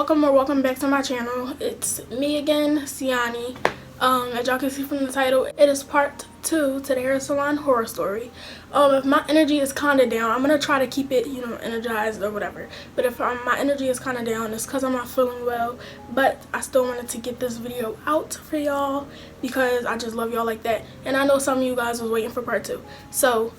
welcome back to my channel. It's me again, Siani. As y'all can see from the title, it is part 2 to the hair salon horror story. If my energy is kind of down, I'm gonna try to keep it, energized or whatever. But if my energy is kind of down, it's because I'm not feeling well. But I still wanted to get this video out for y'all because I just love y'all like that. And I know some of you guys was waiting for part 2. So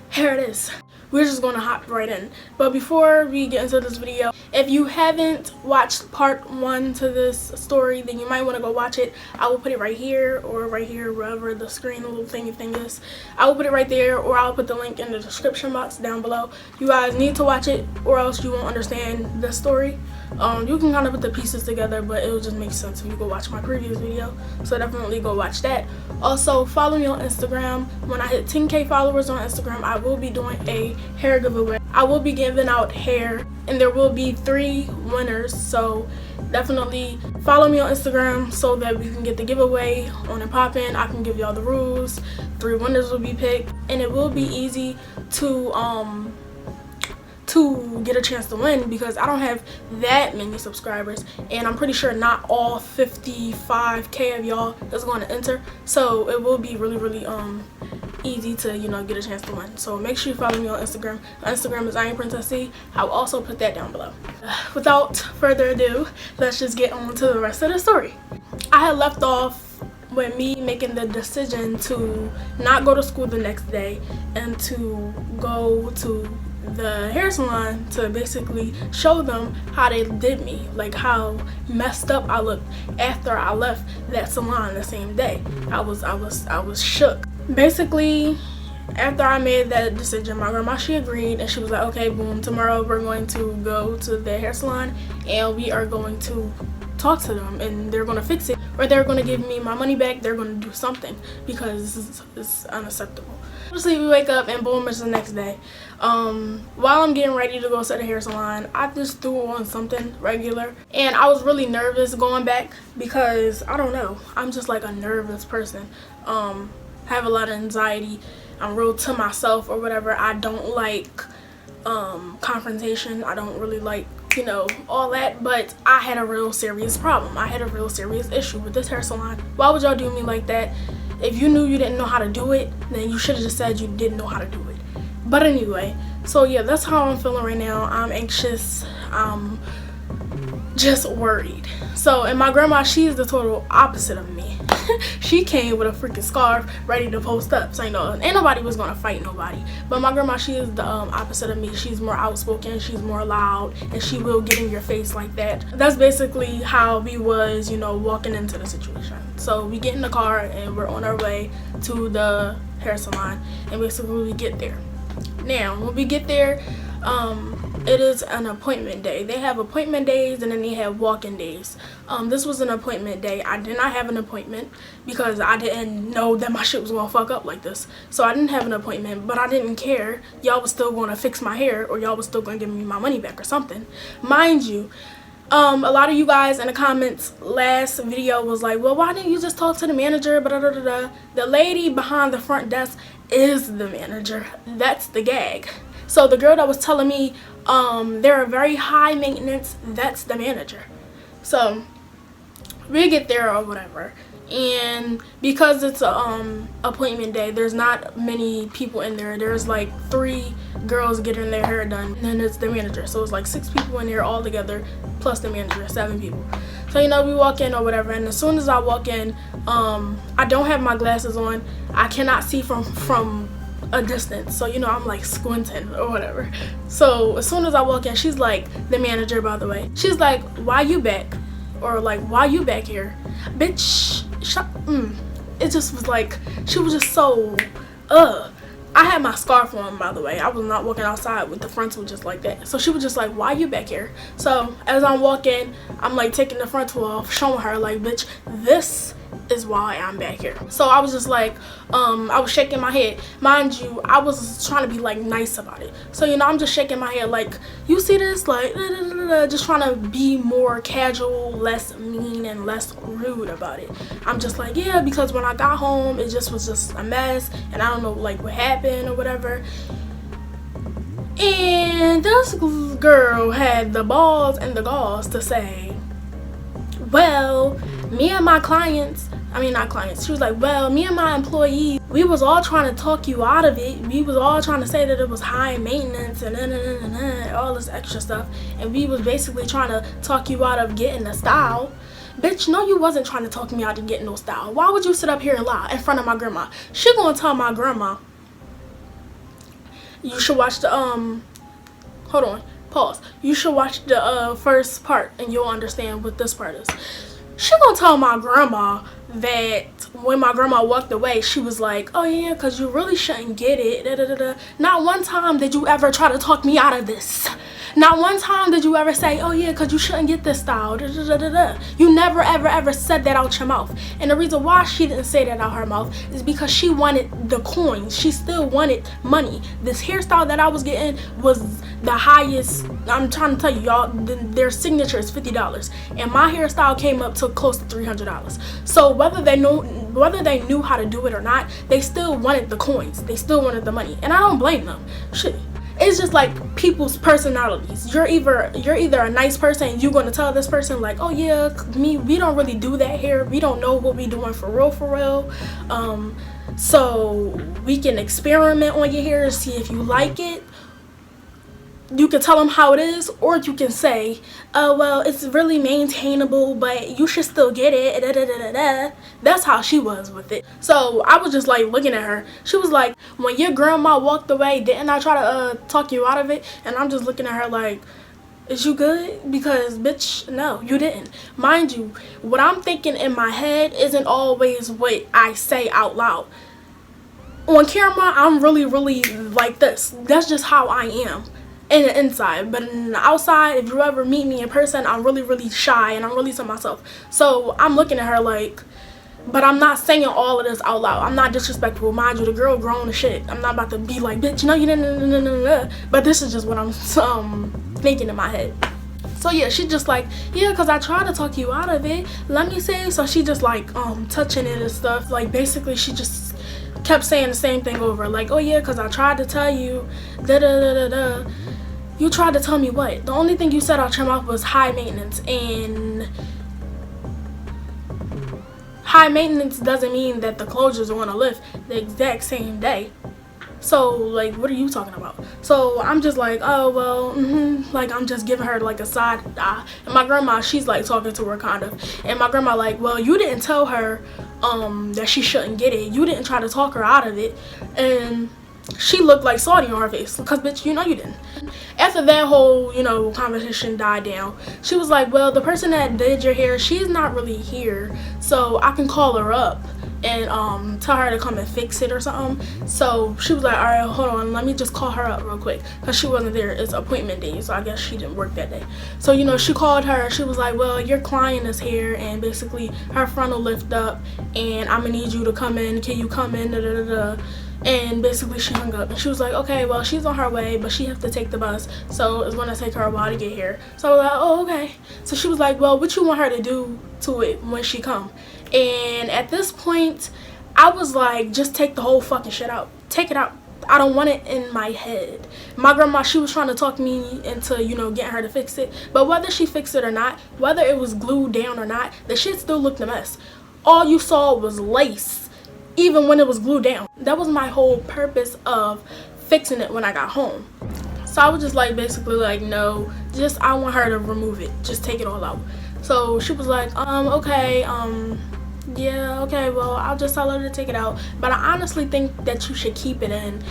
here it is. We're just gonna hop right in. But before we get into this video, if you haven't watched part 1 to this story, then you might want to go watch it. I will put it right here or right here, wherever the screen little thingy thing is. I will put it right there, or I'll put the link in the description box down below. You guys need to watch it or else you won't understand the story. You can kind of put the pieces together, but it will just make sense if you go watch my previous video. So definitely go watch that. Also, follow me on Instagram. When I hit 10K followers on Instagram, I will be doing a hair giveaway. I will be giving out hair, and there will be 3 winners. So definitely follow me on Instagram so that we can get the giveaway on and poppin'. I can give y'all the rules. 3 winners will be picked, and it will be easy to get a chance to win because I don't have that many subscribers, and I'm pretty sure not all 55K of y'all is going to enter. So it will be really easy to get a chance to win. So make sure you follow me on Instagram. My Instagram is Princesscebiz. I will also put that down below. Without further ado, let's just get on to the rest of the story. I had left off with me making the decision to not go to school the next day and to go to the hair salon to basically show them how they did me, like how messed up I looked after I left that salon the same day. I was shook. Basically, after I made that decision, my grandma, she agreed, and she was like, okay, boom, tomorrow we're going to go to the hair salon and we are going to talk to them, and they're going to fix it, or they're going to give me my money back. They're going to do something because this is unacceptable. Obviously, we wake up and boom, it's the next day. While I'm getting ready to go to the hair salon, I just threw on something regular, and I was really nervous going back because I don't know, I'm just like a nervous person. Have a lot of anxiety. I'm real to myself or whatever. I don't like confrontation. I don't really like all that, but I had a real serious problem. I had a real serious issue with this hair salon. Why would y'all do me like that? If you knew you didn't know how to do it, then you should have just said you didn't know how to do it. But anyway, so yeah, that's how I'm feeling right now. I'm anxious. I'm just worried. So, and my grandma, she's the total opposite of me. She came with a freaking scarf ready to post up. So, ain't nobody was gonna fight nobody. But my grandma, she is the opposite of me. She's more outspoken, she's more loud, and she will get in your face like that. That's basically how we was, walking into the situation. So we get in the car and we're on our way to the hair salon, and basically we get there. Now, when we get there, it is an appointment day. They have appointment days and then they have walk-in days. This was an appointment day. I did not have an appointment because I didn't know that my shit was gonna fuck up like this. So I didn't have an appointment, but I didn't care. Y'all was still gonna fix my hair, or y'all was still gonna give me my money back or something. Mind you, a lot of you guys in the comments last video was like, well, why didn't you just talk to the manager? The lady behind the front desk is the manager. That's the gag. So the girl that was telling me they're very high maintenance, that's the manager. So we get there or whatever, and because it's a appointment day, there's not many people in there. There's like 3 girls getting their hair done, and then it's the manager. So it's like 6 people in there all together, plus the manager, 7 people. So we walk in or whatever, and as soon as I walk in, I don't have my glasses on. I cannot see from a distance, so I'm like squinting or whatever. So as soon as I walk in, she's like, the manager, by the way, she's like, why you back? Or like, why you back here? Bitch, shut. It just was like, she was just so I had my scarf on, by the way. I was not walking outside with the frontal just like that. So she was just like, why you back here? So as I'm walking, I'm like taking the frontal off, showing her like, bitch, this is why I'm back here. So I was just like, I was shaking my head. Mind you, I was trying to be like nice about it. So I'm just shaking my head like, you see this, like just trying to be more casual, less mean and less rude about it. I'm just like, yeah, because when I got home, it just was just a mess, and I don't know like what happened or whatever. And this girl had the balls and the galls to say, well, me and my clients, I mean not clients, she was like, well, me and my employees, we was all trying to talk you out of it. We was all trying to say that it was high maintenance and all this extra stuff, and we was basically trying to talk you out of getting a style. Bitch, no, you wasn't trying to talk me out of getting no style. Why would you sit up here and lie in front of my grandma? She gonna tell my grandma, you should watch the hold on, pause, you should watch the first part and you'll understand what this part is. She gonna tell my grandma that when my grandma walked away, she was like, oh yeah, because you really shouldn't get it, da, da, da, da. Not one time did you ever try to talk me out of this. Not one time did you ever say, oh yeah, because you shouldn't get this style, da, da, da, da, da. You never ever ever said that out your mouth. And the reason why she didn't say that out her mouth is because she wanted the coins. She still wanted money. This hairstyle that I was getting was the highest. I'm trying to tell you, y'all, their signature is $50, and my hairstyle came up to close to $300. So whether they knew how to do it or not, they still wanted the coins. They still wanted the money, and I don't blame them. Shit. It's just like people's personalities. You're either a nice person and you're gonna tell this person like, oh yeah, we don't really do that here. We don't know what we doing for real. So we can experiment on your hair and see if you like it. You can tell them how it is, or you can say, oh well, it's really maintainable, but you should still get it, da, da, da, da, da. That's how she was with it. So I was just like looking at her. She was like, when your grandma walked away, didn't I try to talk you out of it? And I'm just looking at her like, is you good? Because bitch, no, you didn't. Mind you, what I'm thinking in my head isn't always what I say out loud. On camera, I'm really like this. That's just how I am in the inside, but in the outside, if you ever meet me in person, I'm really shy and I'm really to myself. So I'm looking at her like, but I'm not saying all of this out loud. I'm not disrespectful. Mind you, the girl grown as shit. I'm not about to be like, bitch, no, you didn't. But this is just what I'm thinking in my head. So yeah, she just like, yeah, because I tried to talk you out of it. Let me say. So she just like touching it and stuff. Like basically she just kept saying the same thing over. Like, oh yeah, because I tried to tell you, da da da da da. You tried to tell me what? The only thing you said out your mouth was high maintenance, and high maintenance doesn't mean that the closures are going to lift the exact same day. So like, what are you talking about? So I'm just like, oh well, like I'm just giving her like a side eye. And my grandma, she's like talking to her kind of, and my grandma like, well, you didn't tell her that she shouldn't get it. You didn't try to talk her out of it. And she looked like Saudi on her face, because bitch, you know you didn't. After that whole, conversation died down, she was like, well, the person that did your hair, she's not really here, so I can call her up and tell her to come and fix it or something. So she was like, all right, hold on, let me just call her up real quick, because she wasn't there. It's appointment day, so I guess she didn't work that day. So she called her. She was like, well, your client is here, and basically her frontal lift up, and I'm gonna need you to come in. Can you come in? Da, da, da, da. And basically she hung up, and she was like, okay, well, she's on her way, but she has to take the bus, so it's gonna take her a while to get here. So I was like, oh, okay. So she was like, well, what you want her to do to it when she come? And at this point I was like, just take the whole fucking shit out. Take it out. I don't want it in my head. My grandma, she was trying to talk me into, getting her to fix it, but whether she fixed it or not, whether it was glued down or not, the shit still looked a mess. All you saw was lace, even when it was glued down. That was my whole purpose of fixing it when I got home. So I was just like, basically like, no, just I want her to remove it. Just take it all out. So she was like, okay, yeah, okay, well, I'll just tell her to take it out. But I honestly think that you should keep it in,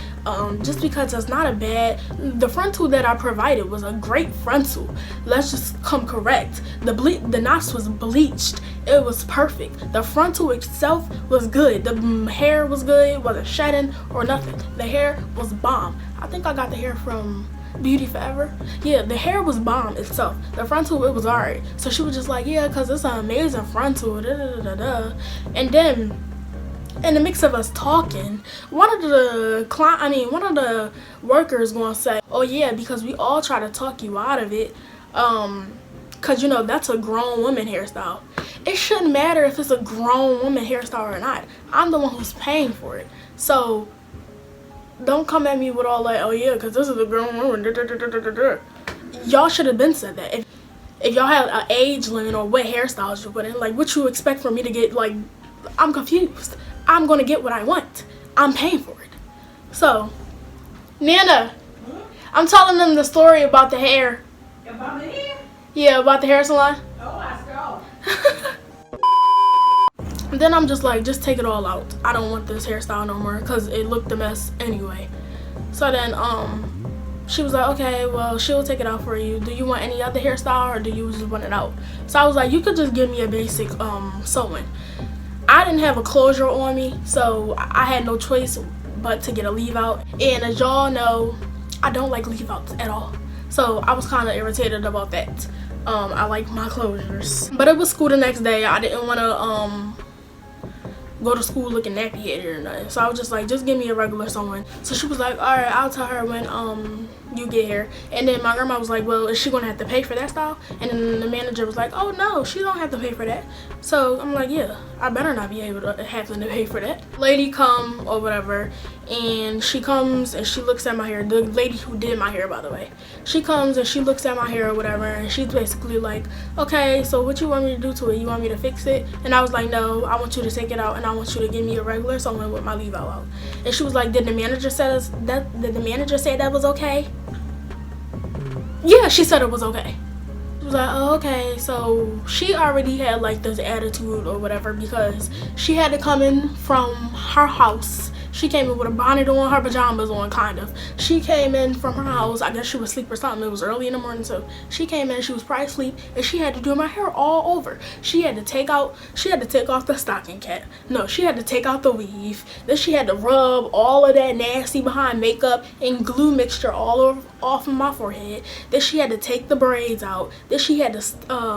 just because it's not a bad, the frontal that I provided was a great frontal. Let's just come correct. The knots was bleached. It was perfect. The frontal itself was good. The hair was good. It wasn't shedding or nothing. The hair was bomb. I think I got the hair from Beauty Forever. Yeah, the hair was bomb itself. The frontal, it was alright. So she was just like, yeah, because it's an amazing frontal, da, da, da, da. And then in the mix of us talking, one of the workers gonna say, oh yeah, because we all try to talk you out of it, because that's a grown woman hairstyle. It shouldn't matter if it's a grown woman hairstyle or not. I'm the one who's paying for it. So don't come at me with all that, oh yeah, because this is a girl. Y'all should have been said that. If y'all had an age limit or what hairstyles you put in, like what you expect for me to get, like, I'm confused. I'm gonna get what I want. I'm paying for it. So, Nana, I'm telling them the story about the hair. About the hair? Yeah, about the hair salon. Oh, I saw. And then I'm just like, just take it all out. I don't want this hairstyle no more because it looked a mess anyway. So then, she was like, okay, well, she'll take it out for you. Do you want any other hairstyle or do you just want it out? So I was like, you could just give me a basic sewing. I didn't have a closure on me, so I had no choice but to get a leave out. And as y'all know, I don't like leave outs at all. So I was kind of irritated about that. I like my closures. But it was school the next day. I didn't want to go to school looking nappy-headed or nothing. So I was just like, just give me a regular sewing. So she was like, all right, I'll tell her when you get here. And then my grandma was like, well, is she gonna have to pay for that style? And then the manager was like, oh no, she don't have to pay for that. So I'm like, yeah, I better not be able to have to pay for that. Lady come or whatever, and she comes and she looks at my hair. The lady who did my hair, by the way, she comes and she looks at my hair or whatever, and she's basically like, okay, so what you want me to do to it? You want me to fix it? And I was like, no, I want you to take it out and I want you to give me a regular sewing with my leave out. And she was like, did the manager say that? Did the manager say that was okay? Yeah, she said it was okay. She was like, oh, okay. So she already had like this attitude or whatever because she had to come in from her house. She came in with a bonnet on, her pajamas on, kind of. She came in from her house. I guess she was asleep or something. It was early in the morning, so she came in. She was probably asleep, and she had to do my hair all over. She had to take off the stocking cap. No, she had to take out the weave. Then she had to rub all of that nasty behind makeup and glue mixture all over off of my forehead. Then she had to take the braids out. Then she had to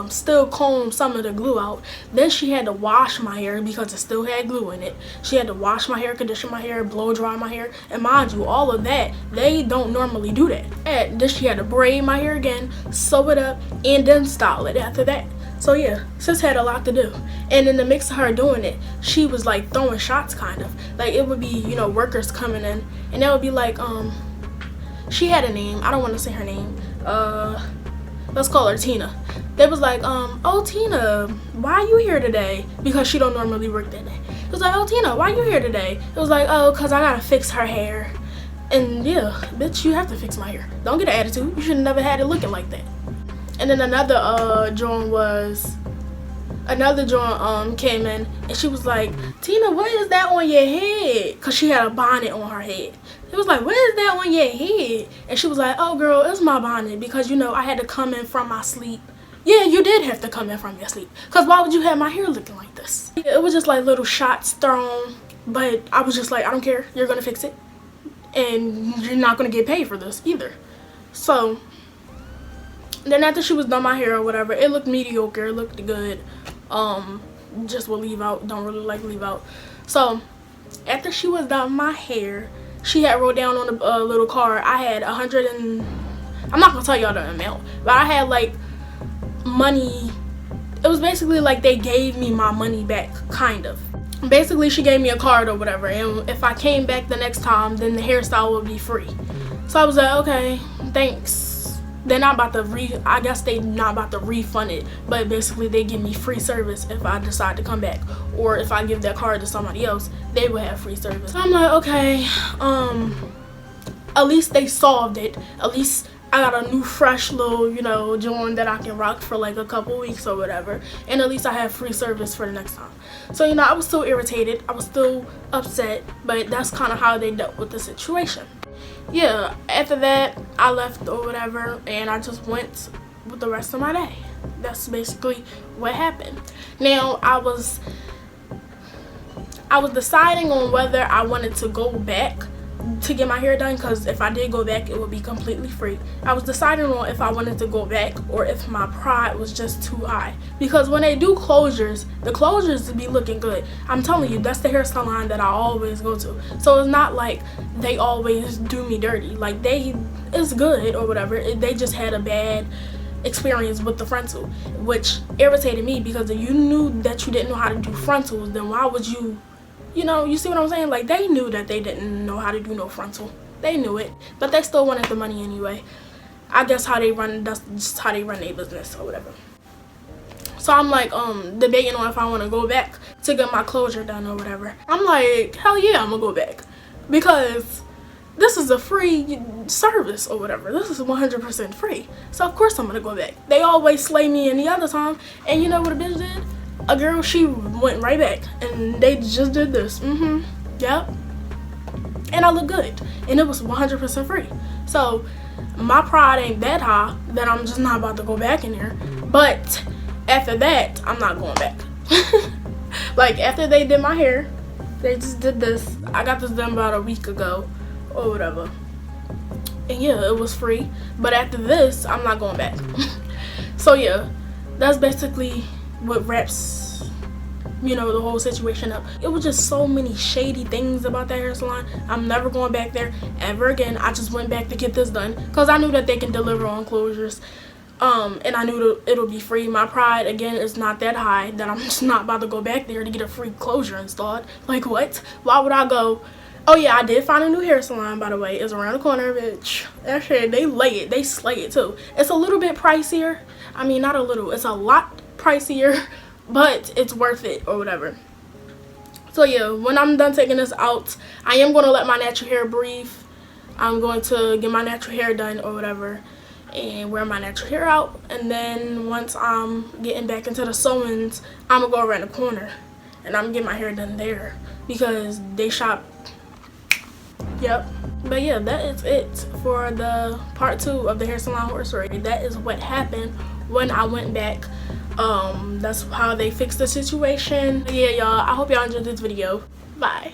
still comb some of the glue out. Then she had to wash my hair because it still had glue in it. She had to wash my hair, condition my hair, blow dry my hair, and mind you, all of that, they don't normally do that. And then she had to braid my hair again, sew it up, and then style it after that. So yeah, sis had a lot to do. And in the mix of her doing it, she was like throwing shots, kind of. Like it would be, you know, workers coming in, and that would be like, she had a name, I don't want to say her name, let's call her Tina. They was like, oh Tina, why you here today? Because she don't normally work that day. It was like, oh Tina, why you here today? It was like, oh, cause I gotta fix her hair. And yeah, bitch, you have to fix my hair. Don't get an attitude. You should have never had it looking like that. And then another joint came in, and she was like, Tina, what is that on your head? Cause she had a bonnet on her head. It was like, what is that on your head? And she was like, oh girl, it's my bonnet because, you know, I had to come in from my sleep. Yeah, you did have to come in from your sleep. Because why would you have my hair looking like this? It was just like little shots thrown. But I was just like, I don't care. You're going to fix it. And you're not going to get paid for this either. So, then after she was done my hair or whatever, it looked mediocre. It looked good. Just with leave out. Don't really like leave out. So, after she was done my hair, she had wrote down on a little card, I had I'm not going to tell y'all the amount. But I had like money. It was basically like they gave me my money back, kind of. Basically she gave me a card or whatever, and if I came back the next time, then the hairstyle would be free. So I was like, okay, thanks. They're not about to I guess they not about to refund it, but basically they give me free service if I decide to come back, or if I give that card to somebody else, they will have free service. So I'm like, okay, at least they solved it. At least I got a new fresh little, you know, joint that I can rock for like a couple weeks or whatever, and at least I have free service for the next time. So, you know, I was still irritated, I was still upset, but that's kind of how they dealt with the situation. Yeah, after that I left or whatever, and I just went with the rest of my day. That's basically what happened. Now I was deciding on whether I wanted to go back to get my hair done, because if I did go back, it would be completely free. I was deciding on if I wanted to go back or if my pride was just too high, because when they do closures, the closures be looking good. I'm telling you, that's the hair salon that I always go to. So it's not like they always do me dirty. Like, it's good or whatever. They just had a bad experience with the frontal, which irritated me, because if you knew that you didn't know how to do frontals, then why would you You know, you see what I'm saying? Like, they knew that they didn't know how to do no frontal. They knew it, but they still wanted the money anyway. I guess how they run, that's just how they run their business or whatever. So I'm like debating on if I want to go back to get my closure done or whatever. I'm like, hell yeah, I'm gonna go back, because this is a free service or whatever. This is 100% free. So of course I'm gonna go back. They always slay me any other time, and you know what a bitch did? A girl, she went right back, and they just did this. Yep. And I look good, and it was 100% free. So my pride ain't that high that I'm just not about to go back in there. But after that, I'm not going back. Like, after they did my hair, they just did this. I got this done about a week ago or whatever, and yeah, it was free. But after this, I'm not going back. So yeah, that's basically what wraps, you know, the whole situation up. It was just so many shady things about that hair salon. I'm never going back there ever again. I just went back to get this done because I knew that they can deliver on closures, and I knew it'll be free. My pride, again, is not that high that I'm just not about to go back there to get a free closure installed. Like, what? Why would I go? Oh yeah, I did find a new hair salon, by the way. It's around the corner, bitch. That shit, they lay it. They slay it too. It's a little bit pricier. I mean, not a little. It's a lot pricier, but it's worth it or whatever. So yeah, when I'm done taking this out, I am going to let my natural hair breathe. I'm going to get my natural hair done or whatever and wear my natural hair out, and then once I'm getting back into the sewings, I'm gonna go around the corner and I'm gonna get my hair done there because they shop. Yep. But yeah, that is it for the part 2 of the hair salon horror story. That is what happened when I went back. That's how they fixed the situation. Yeah, y'all, I hope y'all enjoyed this video. Bye.